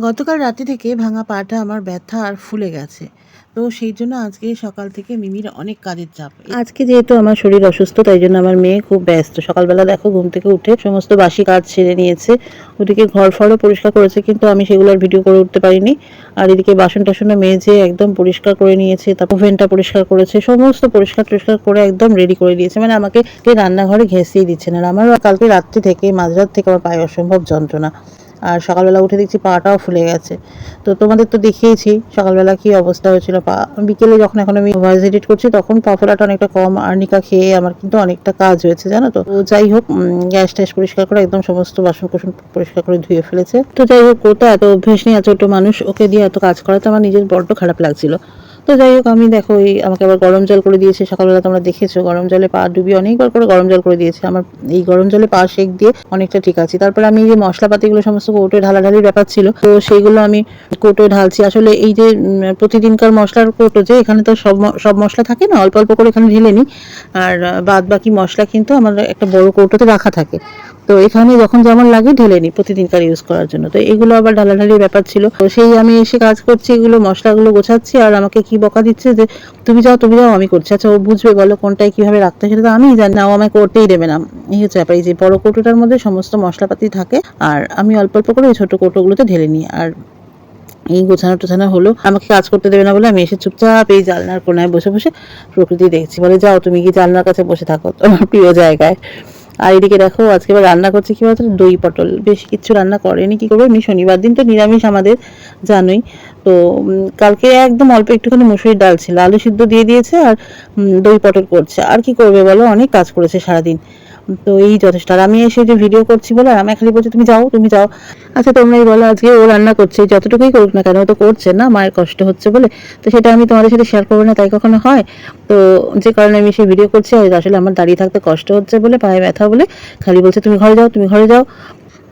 গতকাল রাতে থেকে ভাঙা পাটা আমার ব্যথা আর ফুলে গেছে। তো সেই জন্য আজকে সকাল থেকে মিমির অনেক কাজের চাপ। আজকে যেহেতু আমার শরীর অসুস্থ তাই জন্য আমার মেয়ে খুব ব্যস্ত। সকালবেলা দেখো ঘুম থেকে উঠে সমস্ত বাসি কাজ সেরে নিয়েছে। ওদিকে ঘর-ফরও পরিষ্কার করেছে কিন্তু আমি সেগুলো আর ভিডিও করে উঠতে পারিনি। আর এদিকে বাসন-টাসনও মেজে একদম পরিষ্কার করে নিয়েছে। তারপর ওভেনটা পরিষ্কার করেছে। সমস্ত পরিষ্কার-টরিষ্কার করে একদম রেডি করে দিয়েছে। মানে আমাকে রান্নাঘরে ঘেঁষতেই দিচ্ছে না। আর আমারও কালকে রাত্রি থেকে মাঝরাত থেকে আমার পায়ে অসম্ভব যন্ত্রণা। আর সকালবেলা উঠে দেখছি পাটাও ফুলে গেছে। তো তোমাদের তো দেখিয়েছি সকালবেলা কি অবস্থা হয়েছিল পা। বিকেলে যখন এখন আমি ভয়েস এডিট করছি তখন পা ফোলাটা অনেকটা কম, আর্নিকা খেয়ে আমার কিন্তু অনেকটা কাজ হয়েছে জানো তো। তো যাই হোক, গ্যাস ট্যাস পরিষ্কার করে একদম সমস্ত বাসন কোসন পরিষ্কার করে ধুয়ে ফেলেছে। তো যাই হোক, ও তো এত অভ্যেস নেই, ছোট মানুষ, ওকে দিয়ে এত কাজ করাতে আমার নিজের বড্ড খারাপ লাগছিল। তো যাই হোক, আমি দেখো আমাকে আবার গরম জল করে দিয়েছে সকালবেলা, তোমরা দেখেছো গরম জলে পা ডুবিয়ে অনেকবার করে গরম জল করে দিয়েছে। আমার এই গরম জলে পা সেক দিয়ে অনেকটা ঠিক আছে। তারপর আমি যে মশলাপাতিগুলো সমস্ত কৌটোয় ঢালাঢালির ব্যাপার ছিল, তো সেইগুলো আমি কৌটোয় ঢালছি। আসলে এই যে প্রতিদিনকার মশলার কৌটো, যে এখানে তো সব মশলা থাকে না, অল্প অল্প করে এখানে ঢেলে নিই। আর বাদ বাকি মশলা কিন্তু আমার একটা বড় কৌটোতে রাখা থাকে। তো এখানে যখন যেমন লাগে ঢেলে নিই প্রতিদিনকার ইউজ করার জন্য। তো এগুলো আবার ঢালাঢালির ব্যাপার ছিল। তো সেই আমি এসে কাজ করছি, এগুলো মশলাগুলো গোছাচ্ছি আর আমাকে কি বকা দিচ্ছে যে তুমি যাও আমি করছি। আচ্ছা, ও বুঝবে বলো কোনটায় কিভাবে রাখতে হয়? সেটা তো আমিই জানি না, ও আমায় করতেই দেবে না। এই হচ্ছে ব্যাপার। এই যে বড় কৌটোটার মধ্যে সমস্ত মশলাপাতি থাকে আর আমি অল্প অল্প করে ওই ছোট কৌটোগুলোতে ঢেলে নিই। আর এই গোছানো টোছানো হলো, আমাকে কাজ করতে দেবে না বলে আমি এসে চুপচাপ এই জানলার কোনায় বসে বসে প্রকৃতি দেখছি। বলে যাও তুমি কি জানলার কাছে বসে থাকো তোমার প্রিয় জায়গায়। আর এদিকে দেখো আজকে এবার রান্না করছে কি বলতো, দই পটল। বেশি কিচ্ছু রান্না করেনি, কি করবো, এমনি শনিবার দিন তো নিরামিষ আমাদের, জানোই তো। কালকে একদম অল্প একটুখানি মুসুরির ডাল ছিল, আলু সিদ্ধ দিয়ে দিয়েছে আর দই পটল করছে। আর কি করবে বলো, অনেক কাজ করেছে সারাদিন। তো এই যথেষ্ট। আর আমি এসে যে ভিডিও করছি বলে আমি খালি বলছি তুমি যাও। আচ্ছা, তোমরাই বলো, আজকে ও রান্না করছে, যতটুকুই করুক না কেন, ও তো করছে না, মায়ের কষ্ট হচ্ছে বলে। তো সেটা আমি তোমাদের সাথে শেয়ার করবো না তাই কখনো হয়? তো যে কারণে আমি সে ভিডিও করছি, আর আসলে আমার দাঁড়িয়ে থাকতে কষ্ট হচ্ছে বলে, পায়ে ব্যথা বলে খালি বলছে তুমি ঘরে যাও।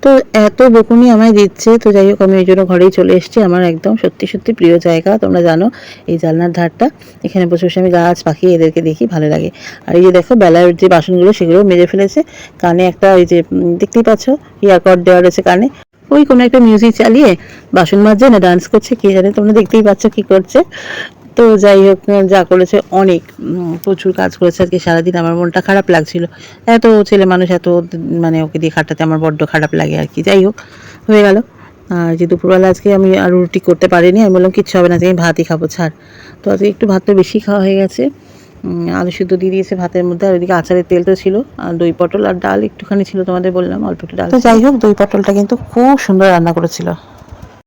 তো এত বকুনি আমায় দিচ্ছে। তো যাই হোক, আমি ওই জন্য ঘরেই চলে এসেছি। আমার একদম সত্যি সত্যি প্রিয় জায়গা, তোমরা জানো, এই জানলার ধারটা। এখানে বসে বসে আমি গাছ পাখি এদেরকে দেখি, ভালো লাগে। আর এই যে দেখো বেলার যে বাসনগুলো সেগুলো মেজে ফেলেছে। কানে একটা ওই যে দেখতেই পাচ্ছ ইয়ারকড দেওয়া রয়েছে কানে, ওই কোনো একটা মিউজিক চালিয়ে বাসন মাজছে না ডান্স করছে, কে জানে, তোমরা দেখতেই পাচ্ছ কি করছে। তো যাই হোক, যা করেছে অনেক, প্রচুর কাজ করেছে আজকে সারাদিন। আমার মনটা খারাপ লাগছিল, এত ছেলে মানুষ, এত মানে ওকে দিয়ে খাটাতে আমার বড্ড খারাপ লাগে আর কি। যাই হোক, হয়ে গেল। আর যে দুপুরবেলা আজকে আমি আর রুটি করতে পারিনি, আমি বললাম কিচ্ছু হবে না, আজকে আমি ভাতই খাবো, ছাড়। তো আজকে একটু ভাতটা বেশি খাওয়া হয়ে গেছে। আলু সিদ্ধ দিয়ে দিয়েছে ভাতের মধ্যে, আর ওইদিকে আচারের তেল তো ছিল, আর দই পটল আর ডাল একটুখানি ছিল, তোমাদের বললাম অল্প একটু ডাল। তো যাই হোক, দই পটলটা কিন্তু খুব সুন্দর রান্না করেছিল।